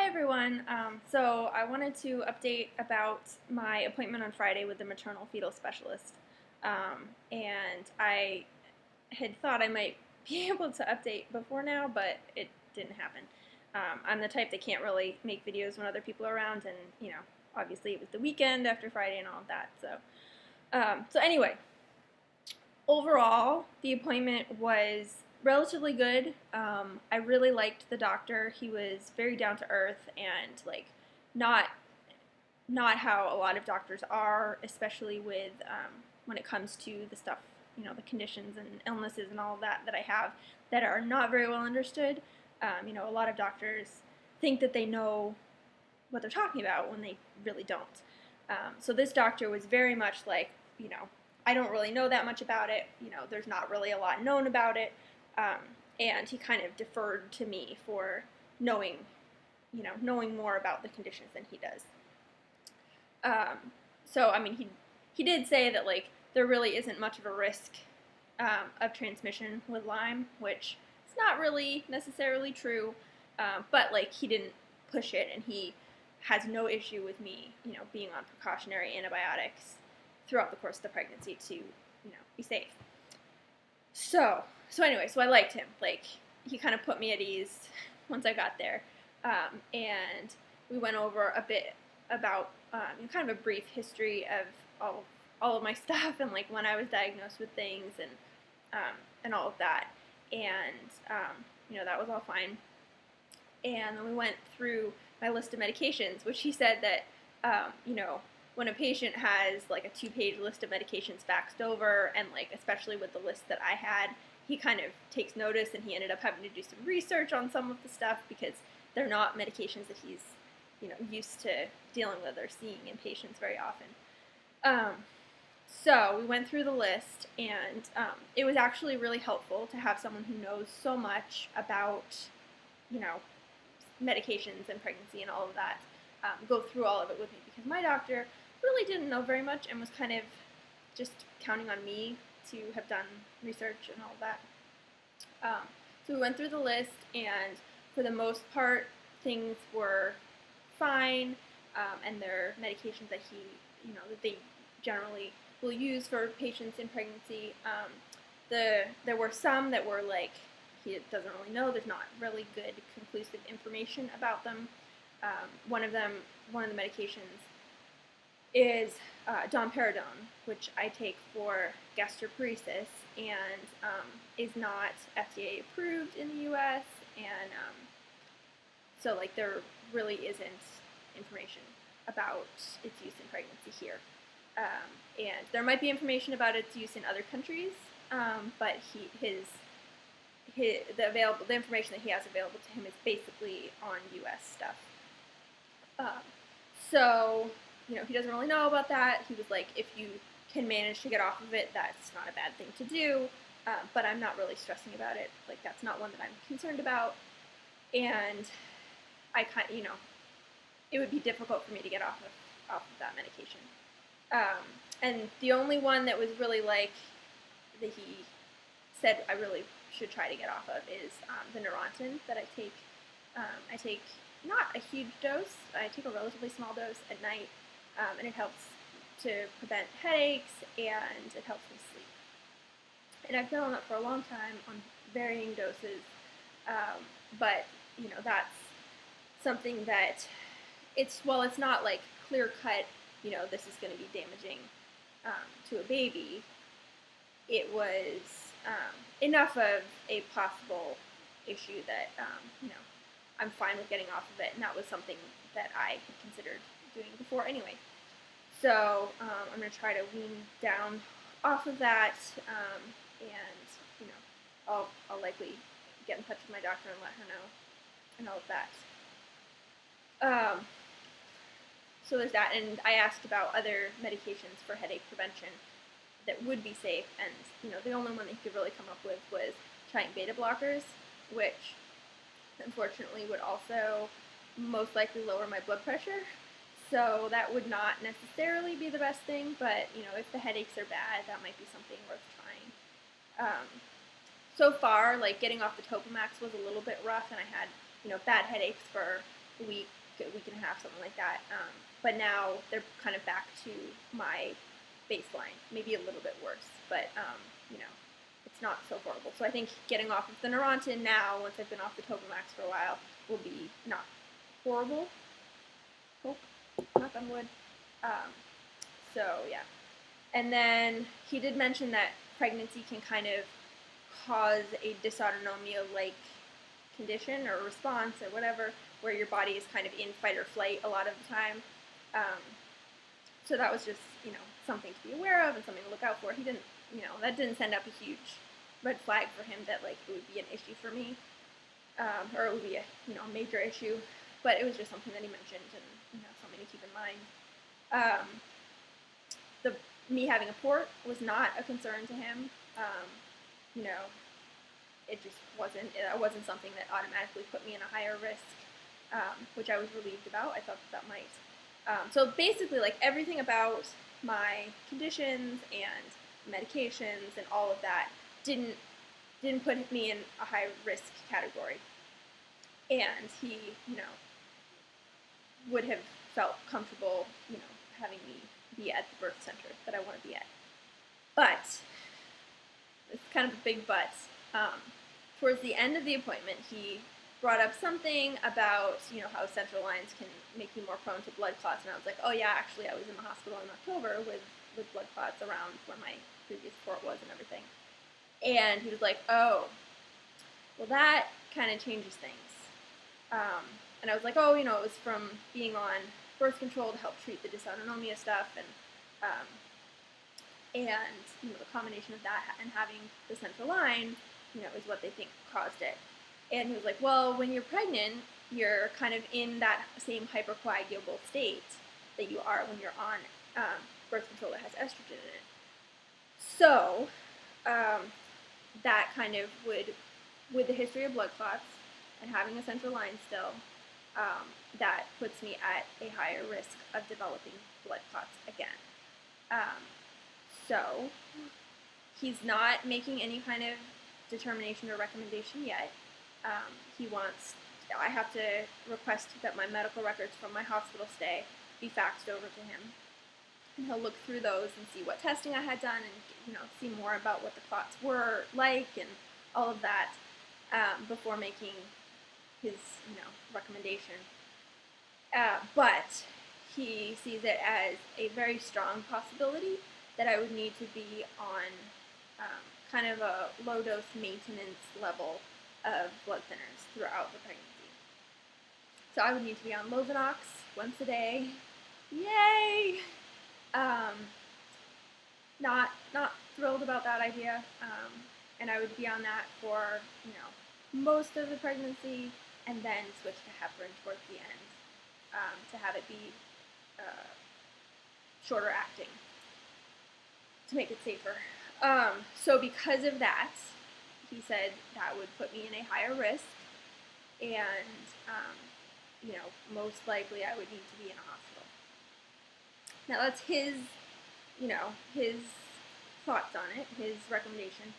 Everyone. So I wanted to update about my appointment on Friday with the maternal fetal specialist. And I had thought I might be able to update before now, but it didn't happen. I'm the type that can't really make videos when other people are around, and obviously it was the weekend after Friday and all of that. So anyway, overall, the appointment was relatively good. I really liked the doctor. He was very down to earth and not not how a lot of doctors are, especially with when it comes to the stuff, the conditions and illnesses and all of that I have that are not very well understood. A lot of doctors think that they know what they're talking about when they really don't. So this doctor was very much like, I don't really know that much about it. There's not really a lot known about it. And he kind of deferred to me for knowing more about the conditions than he does. So I mean, he did say that there really isn't much of a risk of transmission with Lyme, which is not really necessarily true. But he didn't push it, and he has no issue with me, being on precautionary antibiotics throughout the course of the pregnancy to, be safe. So anyway, so I liked him. He kind of put me at ease once I got there. And we went over a bit about kind of a brief history of all of my stuff and when I was diagnosed with things and all of that. And that was all fine. And then we went through my list of medications, which he said that when a patient has a 2-page list of medications faxed over, and especially with the list that I had, he kind of takes notice, and he ended up having to do some research on some of the stuff because they're not medications that he's used to dealing with or seeing in patients very often. So we went through the list, and it was actually really helpful to have someone who knows so much about medications and pregnancy and all of that go through all of it with me, because my doctor really didn't know very much and was kind of just counting on me to have done research and all of that. So we went through the list, and for the most part, things were fine, and there are medications that that they generally will use for patients in pregnancy. There were some that were he doesn't really know. There's not really good conclusive information about them. One of the medications is domperidone, which I take for gastroparesis, and is not FDA approved in the U.S. And so there really isn't information about its use in pregnancy here. And there might be information about its use in other countries, but the information that he has available to him is basically on U.S. stuff. So he doesn't really know about that. He was like, if you can manage to get off of it, that's not a bad thing to do. But I'm not really stressing about it. That's not one that I'm concerned about. And I it would be difficult for me to get off of that medication. And the only one that was really that he said I really should try to get off of is the Neurontin that I take. I take not a huge dose. I take a relatively small dose at night, and it helps to prevent headaches, and it helps me sleep. And I've been on that for a long time on varying doses, but that's something that it's not clear cut. This is going to be damaging to a baby. It was enough of a possible issue that I'm fine with getting off of it, and that was something that I had considered doing before anyway. So I'm going to try to wean down off of that, and I'll likely get in touch with my doctor and let her know and all of that. So there's that, and I asked about other medications for headache prevention that would be safe, and the only one that he could really come up with was trying beta blockers, which unfortunately would also most likely lower my blood pressure. So that would not necessarily be the best thing, but if the headaches are bad, that might be something worth trying. So far, getting off the Topamax was a little bit rough, and I had bad headaches for a week and a half, something like that. But now they're kind of back to my baseline, maybe a little bit worse, but you know, it's not so horrible. So I think getting off of the Neurontin now, once I've been off the Topamax for a while, will be not horrible. Hope, knock on wood. So yeah. And then he did mention that pregnancy can kind of cause a dysautonomia-like condition or response or whatever, where your body is kind of in fight or flight a lot of the time. So that was just, you know, something to be aware of and something to look out for. He didn't, you know, that didn't send up a huge red flag for him that, like, it would be an issue for me, or it would be a, you know, a major issue. But it was just something that he mentioned, and, you know, something to keep in mind. Me having a port was not a concern to him. You know, it just wasn't. It wasn't something that automatically put me in a higher risk, which I was relieved about. I thought that might. So basically, like, everything about my conditions and medications and all of that didn't put me in a high risk category. And he, you know, would have felt comfortable, you know, having me be at the birth center that I want to be at. But it's kind of a big but. Towards the end of the appointment, he brought up something about, you know, how central lines can make you more prone to blood clots, and I was like, oh yeah, actually I was in the hospital in October with blood clots around where my previous port was and everything. And he was like, oh, well, that kind of changes things. And I was like, oh, you know, it was from being on birth control to help treat the dysautonomia stuff, and you know, the combination of that and having the central line, you know, is what they think caused it. And he was like, well, when you're pregnant, you're kind of in that same hypercoagulable state that you are when you're on birth control that has estrogen in it. So that kind of would, with the history of blood clots and having a central line still, that puts me at a higher risk of developing blood clots again. So he's not making any kind of determination or recommendation yet. He wants, I have to request that my medical records from my hospital stay be faxed over to him. And he'll look through those and see what testing I had done and, you know, see more about what the clots were like and all of that before making his, you know, recommendation. But he sees it as a very strong possibility that I would need to be on kind of a low-dose maintenance level of blood thinners throughout the pregnancy. So I would need to be on Lovenox once a day. Yay! Not thrilled about that idea. And I would be on that for, you know, most of the pregnancy, and then switch to heparin towards the end to have it be shorter acting to make it safer. So because of that, he said that would put me in a higher risk, and you know, most likely I would need to be in a hospital. Now that's his, you know, his thoughts on it, his recommendation.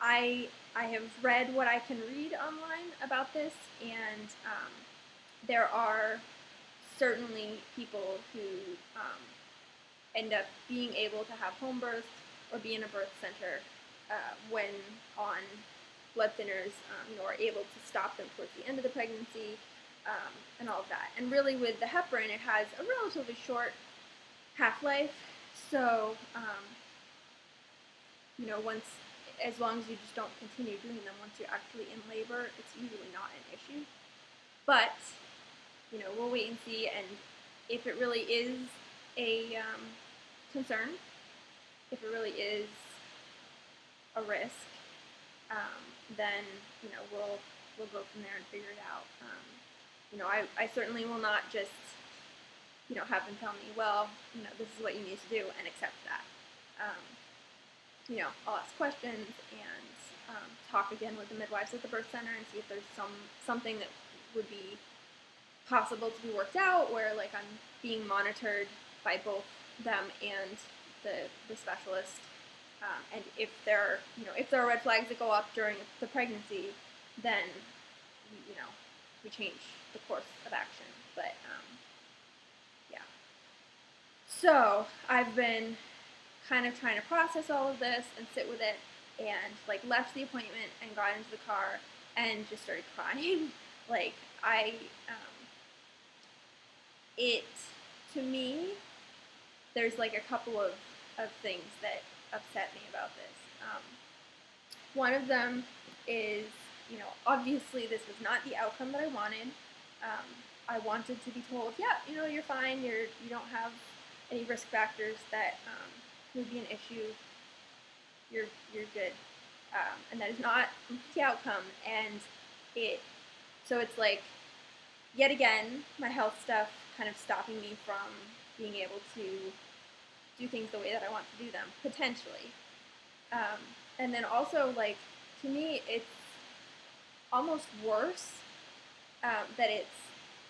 I have read what I can read online about this, and there are certainly people who end up being able to have home births or be in a birth center when on blood thinners, you know, are able to stop them towards the end of the pregnancy and all of that. And really with the heparin, it has a relatively short half-life, so you know, as long as you just don't continue doing them once you're actually in labor, it's usually not an issue. But, you know, we'll wait and see, and if it really is a concern, if it really is a risk, then, you know, we'll go from there and figure it out. You know, I certainly will not just, you know, have them tell me, well, you know, this is what you need to do, and accept that. You know, I'll ask questions and talk again with the midwives at the birth center and see if there's something that would be possible to be worked out, where, like, I'm being monitored by both them and the specialist, and if there are red flags that go up during the pregnancy, then you know, we change the course of action. But yeah. So I've been kind of trying to process all of this and sit with it, and like left the appointment and got into the car and just started crying. Like it, to me, there's like a couple of things that upset me about this. One of them is, obviously this was not the outcome that I wanted. I wanted to be told, yeah, you're fine, you don't have any risk factors that would be an issue, you're good. And that is not the outcome, and so it's like, yet again, my health stuff kind of stopping me from being able to do things the way that I want to do them, potentially. And then also, like, to me, it's almost worse that it's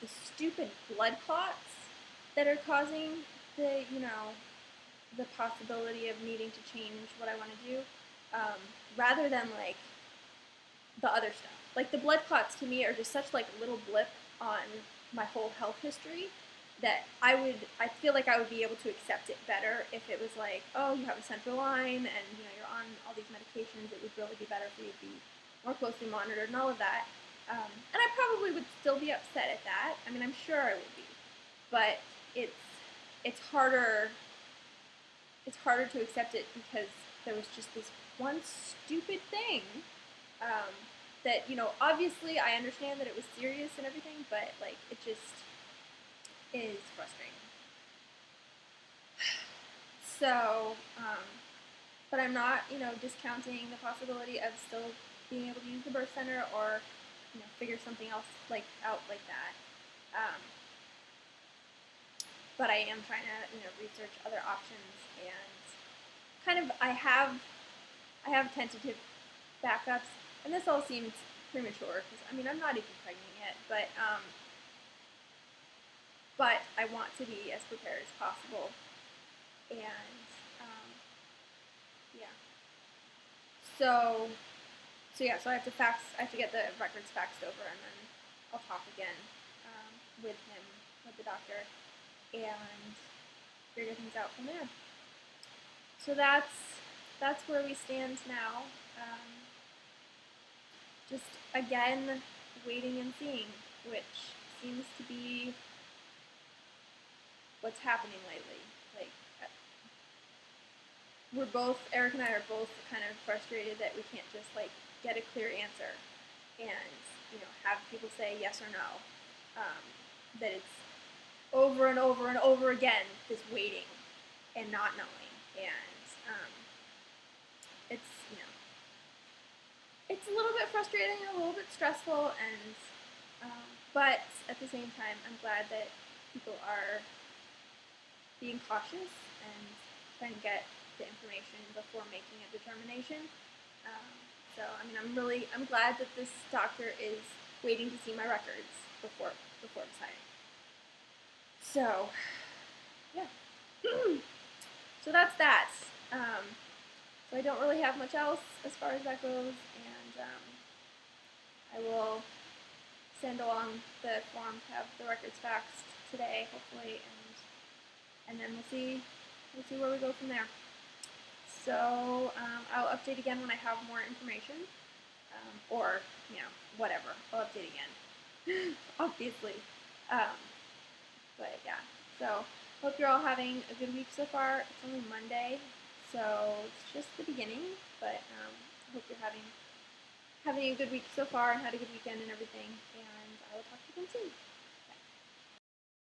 the stupid blood clots that are causing the possibility of needing to change what I want to do, rather than, like, the other stuff. Like, the blood clots, to me, are just such, like, a little blip on my whole health history that I feel like I would be able to accept it better if it was like, oh, you have a central line and you're on all these medications. It would really be better for you to be more closely monitored and all of that. And I probably would still be upset at that. I mean, I'm sure I would be, but it's harder. It's harder to accept it because there was just this one stupid thing that, obviously I understand that it was serious and everything, but like it just is frustrating. So, but I'm not, discounting the possibility of still being able to use the birth center or, figure something else out like that. But I am trying to, research other options, and kind of I have tentative backups, and this all seems premature because I'm not even pregnant yet, but I want to be as prepared as possible, and yeah. So I have to get the records faxed over, and then I'll talk again with the doctor, and figure things out from there. So that's where we stand now. Just again, waiting and seeing, which seems to be what's happening lately. Like, Eric and I are both kind of frustrated that we can't just like get a clear answer and have people say yes or no. That it's over and over and over again, this waiting and not knowing, and it's it's a little bit frustrating, a little bit stressful, and but at the same time, I'm glad that people are being cautious and trying to get the information before making a determination. So I'm glad that this doctor is waiting to see my records before deciding. So yeah. So that's that. So I don't really have much else as far as that goes, and I will send along the form to have the records faxed today, hopefully, and then we'll see where we go from there. So I'll update again when I have more information, or whatever. I'll update again, obviously. But yeah, so hope you're all having a good week so far. It's only Monday, so it's just the beginning. But I hope you're having a good week so far and had a good weekend and everything. And I will talk to you again soon.